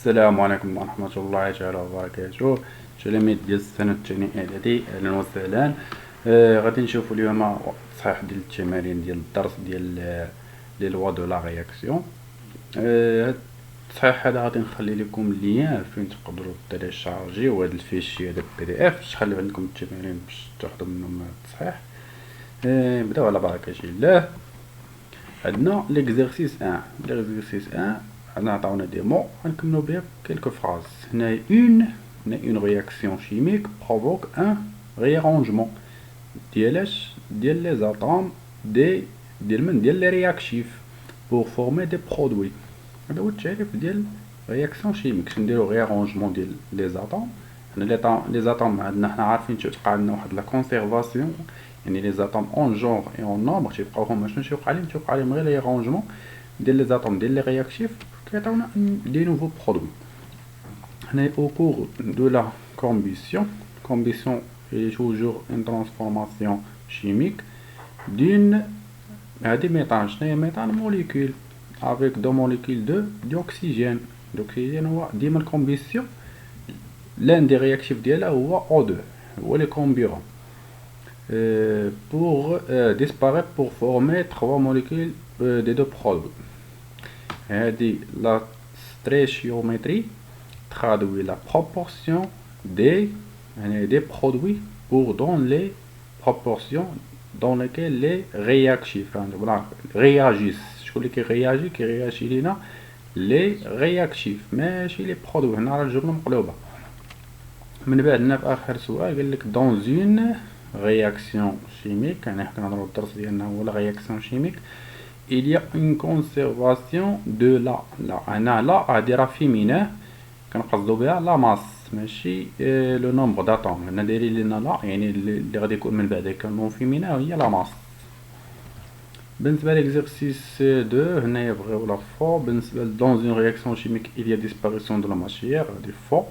السلام عليكم ورحمة الله تعالى وبركاته. تلاميذ ديال السنة الثانية إعدادي، أهلا وسهلا. غادي نشوفو اليوم تصحيح ديال التمارين ديال الدرس ديال لوا دو لا رياكسيون. هاد التصحيح هذا غادي نخلي لكم اللين فين تقدروا تيليشارجيو هاد الفيشي هذا PDF باش تخليو عندكم التمارين باش تاخدو منهم التصحيح. نبداو على بركة الله. عندنا ليكزيرسيس 1. ليكزيرسيس 1 عطاونا دي مو غنكملو بها كيلكو فراز. هنا une réaction chimique provoque un réarrangement ديال les atomes ديال les réactifs pour former des produits. هذا هو التعريف ديال رياكسيون شيميك. نديرو ريارونجمون ديال لي زاتوم. هنا لي زاتوم عندنا حنا عارفين تيبقى عندنا واحد لا كونسيرفاسيون، يعني لي زاتوم اون جونغ اي اون نومبر تيبقاو هما شنو تيوقع لهم؟ تيوقع لهم غير ريارونجمون ديال لي زاتوم ديال لي رياكتيف كيعطيونا دي نوفو برودوي. هنا au cours de la combustion est toujours une transformation chimique d'une هادي ميثان. شنو هي ميثان؟ موليكول avec deux molécules d'oxygène. l'oxygène هو ديما الكومبيسيون l'un des réactifs ديالها هو O2 هو لي كومبيرون pour disparaître pour former trois molécules des deux produits. هادي la stéréchiométrie traduit la proportion des produits pour dans les proportions dans lesquelles les réactifs réagissent. شكون اللي كيرياجي لينا؟ لي رياكتيف ماشي لي برودوي. هنا راه الجمله مقلوبه. من بعد هنا في اخر سؤال قال لك dans une réaction chimique، يعني حنا كنهضروا الدرس ديالنا هو لا رياكسيون شيميك، il y a une conservation de la هنا لا غادي راه فيميناه كنقصدوا بها لا ماس ماشي لو نومبر داتوم. هنا دايرين لينا لا، يعني اللي غادي يكون من بعد كنون فيميناه هي لا ماس. بالنسبه ليكزيرسيس 2 هنايا فغي ولا فو. بالنسبه dans une réaction chimique il y a disparition de la matière هادي فو.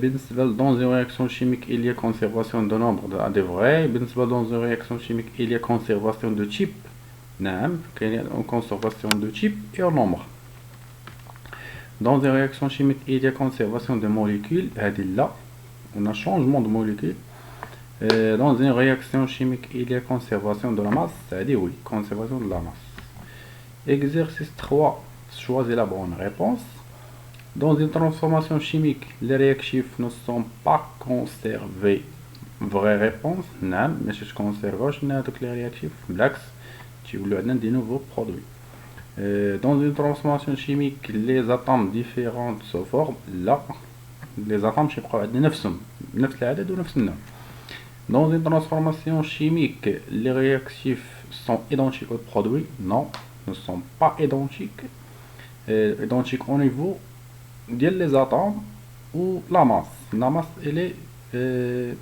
بالنسبه dans une réaction chimique il y a conservation de nombre هادي فغي. بالنسبه dans une réaction chimique il y a conservation de type، نعم كاين conservation de type et au nombre. Dans une réaction chimique il y a conservation de molécules هادي لا، on a changement de molécules. Dans une réaction chimique il y a conservation de la masse هادي oui conservation de la masse. Exercice 3, choisis la bonne réponse. Dans une transformation chimique les réactifs ne sont pas conservés. Vraie réponse نعم ماشي تكونسيرفاوش هادوك لي رياكتيف، بالعكس تيولوا عندنا دي nouveaux produits. Dans une transformation chimique les atomes différents se forment. لا، les atomes تيبقاو عندنا نفسهم نفس العدد ونفس النوع. Dans une transformation chimique les réactifs sont identiques aux produits. Non, ne sont pas identiques. Identiques au niveau ديال les atomes ou la masse. La masse elle est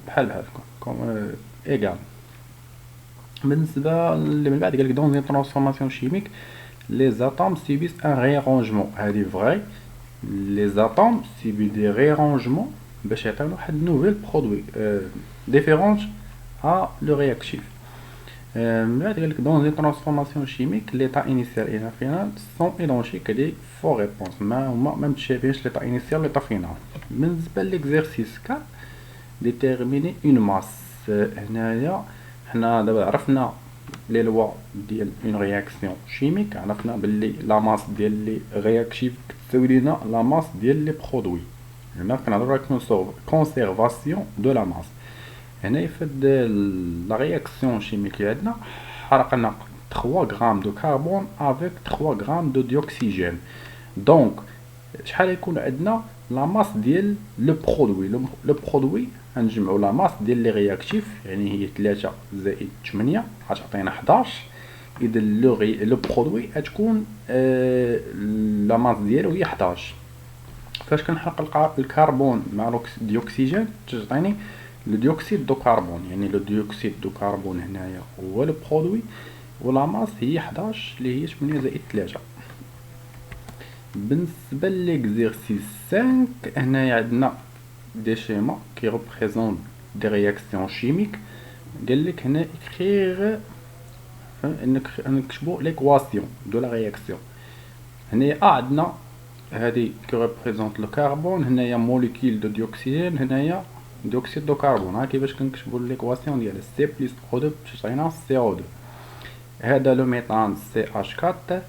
بحال comme égale. بالنسبة اللي من بعد قالك dans une transformation chimique les atomes subissent un réarrangement. هذه vrai. les atomes subissent des réarrangements باش يعطيونا واحد نوفيل برودوي différente à le réactif. من بعد قالك dans une transformation chimique l'état initial et l'état final sont identiques. هذه faux réponse، ما هما ما متشابهينش l'état initial l'état final. بالنسبة للإكزيرسيس 4 déterminer une masse. هنايا حنا دابا عرفنا لي لوا ديال اون رياكسيون شيميك، عرفنا باللي لا ماس ديال لي رياكتيف كتساوي لينا لا ماس ديال لي برودوي. هنا كنهضروا على كونسيرفاسيون دو لا ماس. هنا في لا رياكسيون شيميك اللي عندنا حرقنا 3 غرام دو كربون افيك 3 غرام دو ديوكسيجين. دونك شحال يكون عندنا لا ماس ديال لو برودوي؟ لو برودوي غنجمعوا لا ماس ديال لي رياكتيف، يعني هي 3 زائد 8 غتعطينا 11. اذا لو برودوي غتكون لا ماس ديالو هي 11. فاش كنحرق الكربون مع الديوكسيجين تعطيني لو ديوكسيد دو كربون، يعني لو ديوكسيد دو كربون هنايا هو لو برودوي ولا ماس هي 11 اللي هي 8 زائد 3. بالنسبه ليكزيرسيس 5 هنايا عندنا دي شيما كي ريبريزونط دي رياكسيون شيميك. قال لك هنا écrire نكتبوا l'équation de la réaction. هنا عندنا هذه كي ريبريزونت لو كربون، هنايا موليكيل دو ديوكسيجين، هنايا ديوكسيد دو كربون. ها كيفاش كنكتبوا ليكواسيون ديال سي بلس او 2 باش تعطينا سي او 2. هذا لو ميثان سي اش 4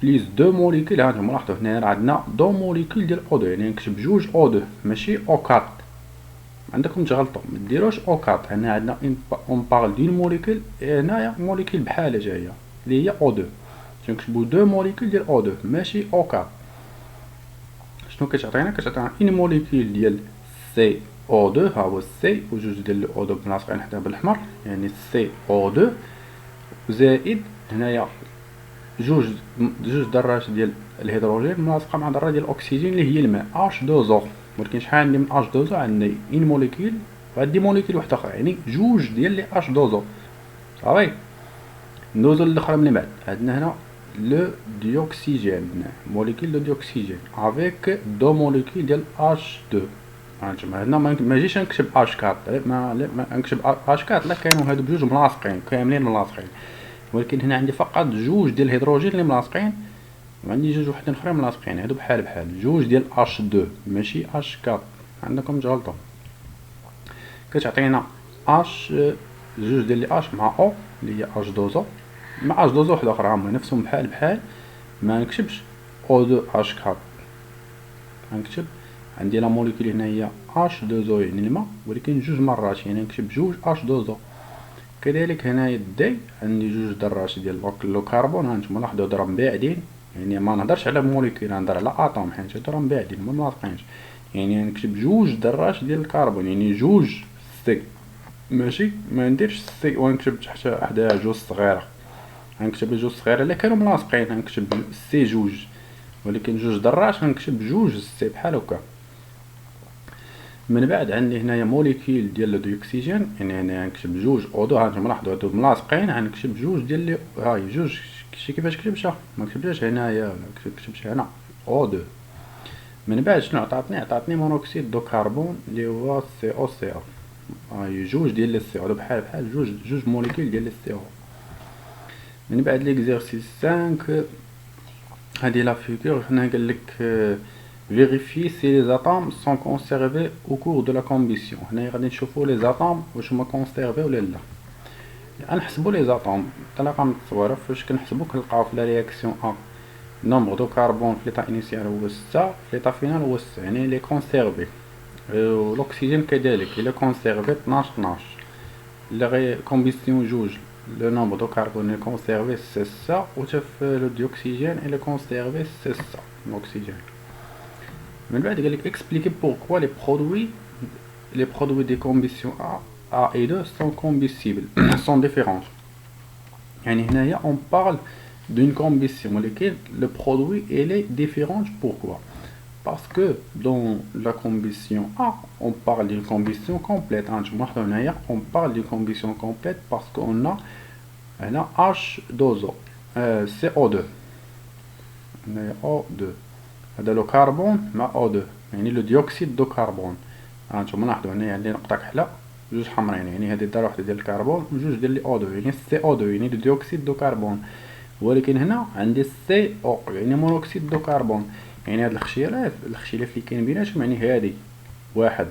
بليس دو موليكيل. ها نتوما لاحظوا هنا عندنا دو موليكيل ديال او 2، يعني نكتب جوج او 2 ماشي او 4. عندكم تغلطوا، ما ديروش او 4. هنا عندنا اون بارل دين موليكيل، هنايا موليكيل بحالها جايه اللي هي او 2، تنكتبوا دو موليكيل ديال او 2 ماشي او 4. شنو كتعطينا؟ كتعطينا ان موليكيل ديال سي او 2، ها هو سي وجوج ديال او 2 ملاصقين حدا بالاحمر، يعني سي او 2 زائد هنايا جوج ذرات ديال الهيدروجين ملاصقه مع ذره ديال الاكسجين اللي هي الماء اش 2 زو. ولكن شحال عندي من اش 2 زو؟ عندي ان موليكيل وعندي موليكيل واحده اخرى، يعني جوج ديال لي اش 2 زو. صافي ندوزو للاخرى من بعد. عندنا هنا لو ديوكسيجين، موليكيل دو ديوكسيجين افيك دو موليكيل ديال اش 2. هانتوما هنا ما جيش نكتب اش 4، ما نكتب اش 4 لا، كانوا هادو بجوج ملاصقين كاملين ملاصقين، ولكن هنا عندي فقط جوج ديال الهيدروجين اللي ملاصقين، وعندي جوج وحدين اخرين ملاصقين، هادو بحال بحال جوج ديال اش 2 ماشي اش 4. عندكم تغلطوا. كتعطينا اش جوج ديال لي اش مع او اللي هي اش 2 زو مع اش 2 زو وحده اخرى، هما نفسهم بحال بحال. ما نكتبش او 2 اش 4، غنكتب عندي لا موليكول هنا هي اش 2 زو يعني الماء، ولكن جوج مرات، يعني نكتب جوج اش 2 زو. كذلك هنايا دي عندي جوج ذرات ديال لو كربون. هانتوما لاحظوا هادو راهم باعدين، يعني ما نهضرش على موليكول، نهضر على اتوم، حيت هادو راهم باعدين ما ملاصقينش. يعني نكتب جوج ذرات ديال الكربون، يعني جوج سي، ماشي ما نديرش سي ونكتب تحت حداها جوج صغيره. غنكتب جوج صغيره الا كانوا ملاصقين غنكتب سي جوج، ولكن جوج ذرات غنكتب جوج سي بحال هكا. من بعد عندي هنايا موليكيل ديال الديوكسيجين، يعني هنا غنكتب جوج او 2. هانتوما لاحظوا هادو ملاصقين، غنكتب جوج ديال لي هاي جوج. شتي كيفاش كتبتها؟ ما كتبتهاش هنايا، كتبتها هنا او 2. من بعد شنو عطاتني مونوكسيد دو كربون اللي هو سي او سي او. هاي جوج ديال لي سي او بحال بحال جوج موليكيل ديال لي سي او. من بعد ليكزيرسيس 5 هادي لا فيغور. هنا قال لك vérifier si les atomes sont conservés au cours de la combustion. هنا غادي نشوفوا لي زاتوم واش هما كونسيرفي ولا لا. غنحسبوا لي زاتوم بطريقه متصوره. فاش كنحسبوا كنلقاو في لا رياكسيون ا نومبر دو كربون في ليطا انيسيال هو 6، في ليطا فينال هو 6، يعني لي كونسيرفي. والاكسجين كذلك الى كونسيرفي 12 12. لا غي كومبيسيون جوج le nombre de carbone est conservé c'est ça, ou le dioxygène est conservé c'est ça, l'oxygène. من بعد قال لك expliquer pourquoi les produits de combustion A et 2 sont combustibles sont différents. يعني هنايا on parle d'une combustion ولكن le produit elle est différente. Pourquoi? Parce que dans la combustion A on parle d'une combustion complète. On parle d'une combustion complète parce qu'on a H2O CO2 O2. هذا لو كربون مع O2 يعني لو ديوكسيد دو كربون. هانتوما لاحظوا هنا عندي نقطة كحلة جوج حمرين، يعني هذه ذرة واحدة ديال الكربون وجوج ديال لي O2 يعني CO2 يعني لو ديوكسيد دو كربون. ولكن هنا عندي CO يعني مونوكسيد دو كربون. يعني هاد الاختلاف اللي كاين بيناتهم، يعني هادي واحد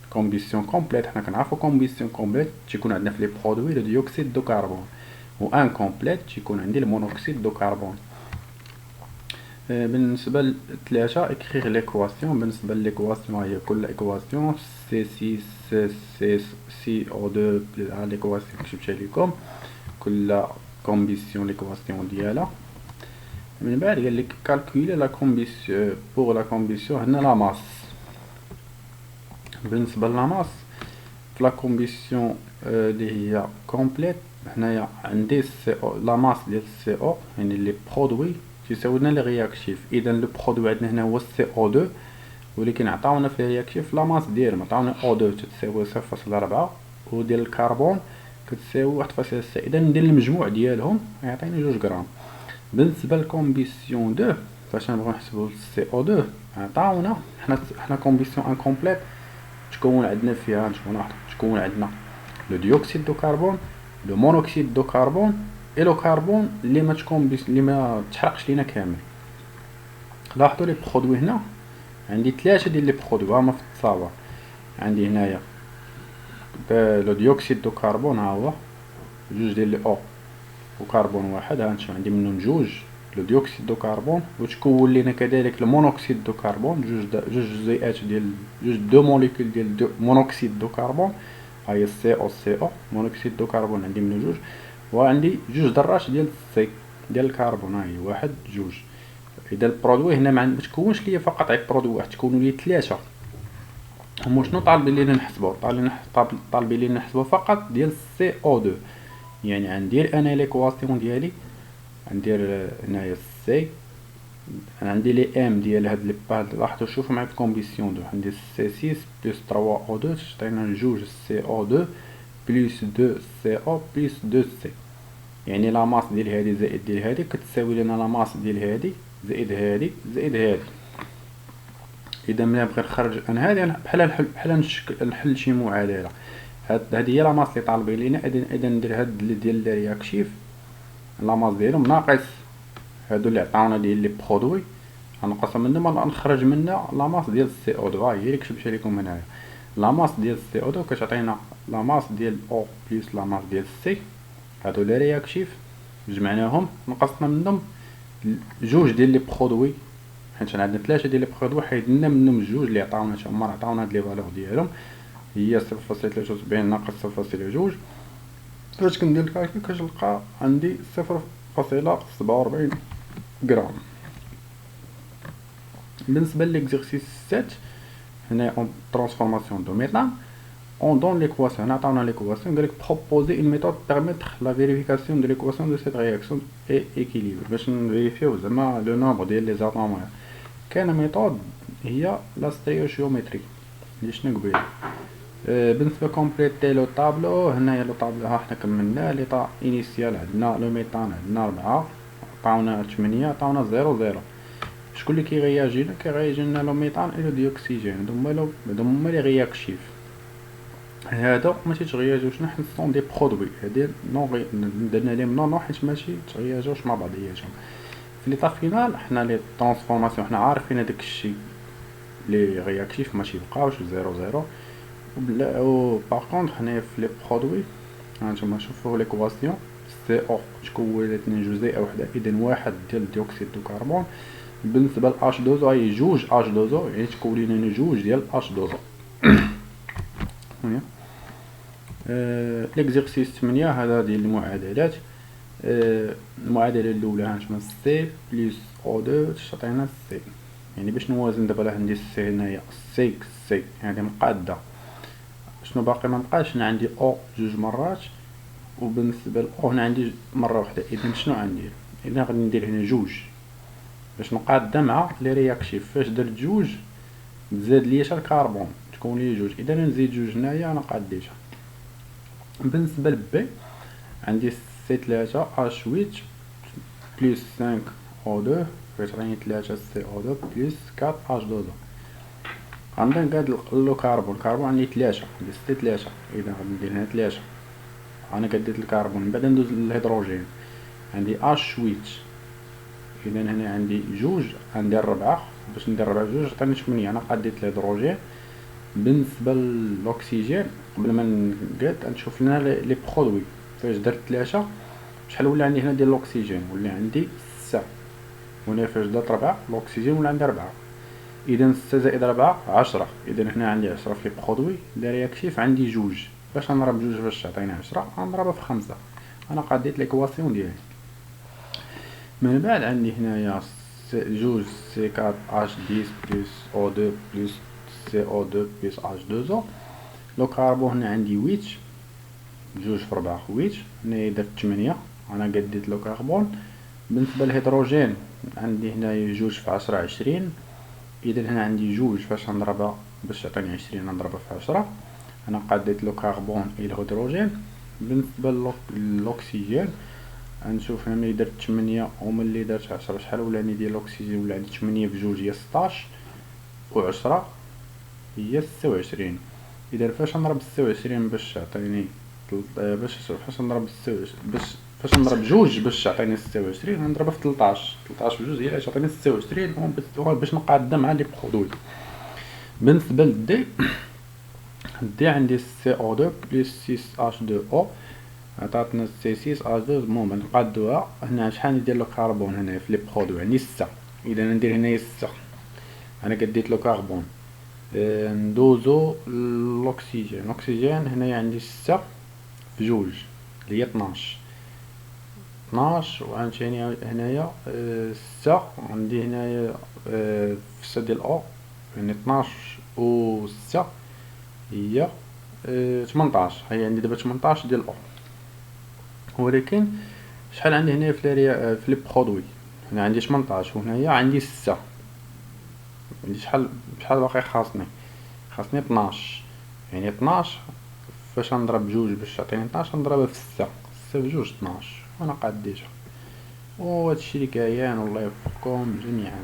كومبيسيون كومبليت، حنا كنعرفو كومبيسيون كومبليت تيكون عندنا في لي برودوي لو ديوكسيد دو كربون، و ان كومبليت تيكون عندي المونوكسيد دو كربون. بالنسبه لثلاثه اكريغ ليكواسيون. بالنسبه ليكواسيون هي كل ايكواسيون C6C CO2 ليكواسيون كتبتها لكم كل كومبيسيون ليكواسيون ديالها. من بعد قال لك كالكولي لا كومبيسيون بور لا كومبيسيون. هنا لا ماس. بالنسبه لا ماس في لا كومبيسيون اللي هي كومبليت، هنايا عندي لا ماس ديال سي او يعني لي برودوي تيساوي لنا لي رياكتيف. اذا لو برودوي عندنا هنا هو سي او 2، ولكن عطاونا في رياكتيف لا ماس ديالهم، عطاونا او 2 تساوي 0.4 وديال الكربون كتساوي 1.6. اذا ندير المجموع ديالهم يعطيني 2 غرام. بالنسبه للكومبيسيون 2 فاش نبغيو نحسبوا سي او 2 عطاونا حنا كومبيسيون ان كومبليت تكون عندنا فيها تكون عندنا لو ديوكسيد دو كربون، لو مونوكسيد دو كربون، اي لو كربون اللي ما تحرقش لينا كامل. لاحظوا لي برودوي هنا عندي 3 ديال لي برودوي هما في التصاور. عندي هنايا لو ديوكسيد دو كربون، ها هو 2 ديال لي او وكربون واحد، ها نشوف عندي منهم 2 لو ديوكسيد دو كربون، وتكون لينا كذلك المونوكسيد دو كربون، جوج جزيئات ديال دو موليكول ديال مونوكسيد دو كربون، ها هي سي او سي او مونوكسيد دو كربون عندي منهم 2، وعندي 2 ذرات ديال سي ديال الكربون، ها هي 1 2. اذا البرودوي هنا ما تكونش ليا فقط غير برودوي واحد، تكونوا لي 3. هما شنو طالبين لينا نحسبوا؟ طالبين لينا نحسبوا فقط ديال سي او 2. يعني غندير انا ليكواسيون ديالي، غندير هنايا سي، انا عندي لي ام ديال هاد لي با، لاحظوا شوفوا معايا الكومبيسيون دو، عندي سي 6 بلس 3 او 2 تعطينا 2 سي او 2 بلس 2 سي او بلس 2 سي. يعني لا ماس ديال هادي زائد ديال هادي كتساوي لنا لا ماس ديال هادي زائد هادي زائد هادي. اذا ملي نبغي نخرج انا هادي بحال نحل شي معادله، هادي هي لا ماس اللي طالبين لينا. اذا ندير هاد ديال لي رياكتيف لا ماس ديالهم ناقص هادو اللي عطاونا ديال لي برودوي، غنقص منهم نخرج منها لا ماس ديال سي او 2. ها هي اللي كتبت لكم هنايا، لا ماس ديال سي او 2 كتعطينا لا ماس ديال او بلس لا ماس ديال سي. هادو لي رياكتيف جمعناهم نقصنا منهم 2 ديال لي برودوي، حيت عندنا 3 ديال لي برودوي حيدنا منهم 2 اللي عطاونا هما عطاونا هاد لي فالور ديالهم هي 0.73 ناقص 0.2. فاش كندير الكالكول كتلقى عندي 0.47 غرام. بالنسبه ليكزيرسيس 7 هنا اون ترانسفورماسيون دو ميثان on donne l'équation. On attend l'équation. On proposer une méthode pour permettre la vérification de l'équation de cette réaction et équilibre. باش نفيريفيو زعما لو نومبر ديال لي زاتوم. كاينه ميثود هي لا ستيريوجيومتري اللي شنو قبيله. بالنسبه كومبليتي لو طابلو، هنايا لو طابلو ها حنا كملناه. لي طا انيسيال عندنا لو ميثان عندنا 4 عطاونا 8 عطاونا 0 شكون اللي كيغياجي لنا؟ كيغياجي لنا لو ميثان و لو ديوكسيجين، هما لي رياكتيف. هذا ما تيتغياجوش، حنا سون دي برودوي هادي نو درنا ليهم نو حيت ماشي تغياجوش مع بعضياتهم. في ليطا فينال حنا لي ترانسفورماسيون حنا عارفين هداك الشيء لي رياكتيف ماشي يبقاوش 0 و باغ كونطخ حنا في لي برودوي هانتوما شوفوا ليكواسيون سي او تكون 2 جزيئه وحده، اذا 1 ديال ديوكسيد دو كربون. بالنسبه ل H2O هي 2 H2O، يعني تكون لنا 2 ديال H2O. ليكزيرسيس 8 هذا ديال المعادلات. المعادله الاولى هانتوما سي بلس او 2 تعطينا سي، يعني باش نوازن دابا عندي السي هنايا سي هذه مقاده، شنو باقي ما بقاش؟ هنا عندي او 2 مرات، وبالنسبه لاو هنا عندي مره واحده. اذا شنو غندير؟ اذا غادي ندير هنا 2 باش نقاده مع لي رياكتيف. فاش درت 2 تزاد ليا حتى الكربون تكون لي 2، اذا نزيد 2 هنايا انا قاديتها. بالنسبه لبي عندي سي 3 اش 8 بلس 5 او 2 كتعطيني 3 سي او 2 بلس 4 اش 2. عندنا كاد لو كربون عندي 3 عندي سي 3، اذا غادي ندير هنا 3 انا كديت الكربون. من بعد ندوز للهيدروجين عندي اش 8، اذا هنا عندي 2 غندير 4 باش ندير 4 2 عطيني 8 انا قاديت الهيدروجين. بالنسبه للاكسجين قبل ما نقاد نشوف لنا لي برودوي. فاش درت 3 شحال ولا عندي هنا ديال الاكسجين؟ ولا عندي 6. هنا فاش درت 4 الاكسجين ولا عندي 4، اذا 6 زائد 4 10. اذا هنا عندي 10 في لي برودوي. لي رياكتيف عندي 2 باش نضرب 2 باش تعطينا 10 غنضربها في 5. انا قاديت ليكواسيون ديالي. من بعد عندي هنايا 2 سي 4 اش 10 بلس او 2 بلس سي او 2 بلس اش 2 لو كربون هنا عندي 8 2 في 4 8. هنا درت 8 انا قديت لو كربون. بالنسبه للهيدروجين عندي هنايا 2 في 10 20، اذا هنا عندي 2 فاش نضربها باش تعطيني 20 نضربها في 10 انا قاديت لو كربون الى الهيدروجين. بالنسبه للاكسجين غنشوف هنا ملي درت 8 وملي درت 10 شحال ولاني ديال الاكسجين؟ ولا عندي 8 في 2 هي 16 و10 هي 26. اذا فاش نضرب 26 باش تعطيني فاش نضرب فاش نضرب جوج باش تعطيني 26 غنضربها في 13 في جوج هي اللي تعطيني 26 باش نقادها مع لي برودوي. بالنسبه للدي دي عندي CO2 بلس 6H2O عطاتنا C6H2. المهم نقادوها هنا شحال ندير له كربون هنا في لي برودوي عندي 6. اذا ندير هنايا 6 انا كديت له كربون. ندوزو الاكسجين هنايا عندي 6 في جوج اللي هي 12 وعاوتاني هنايا 6 عندي هنايا في 6 ديال او يعني 12 و 6 هي 18. هي عندي دابا 18 ديال او. ولكن شحال عندي هنايا في لي برودوي هنا عندي 18 وهنايا عندي 6. عندي شحال باقي خاصني 12 يعني 12 فاش نضرب جوج باش تعطيني 12 نضربها في 6 في جوج 12 وانا قاد ديجا. وهادشي اللي كاين والله يوفقكم جميعا.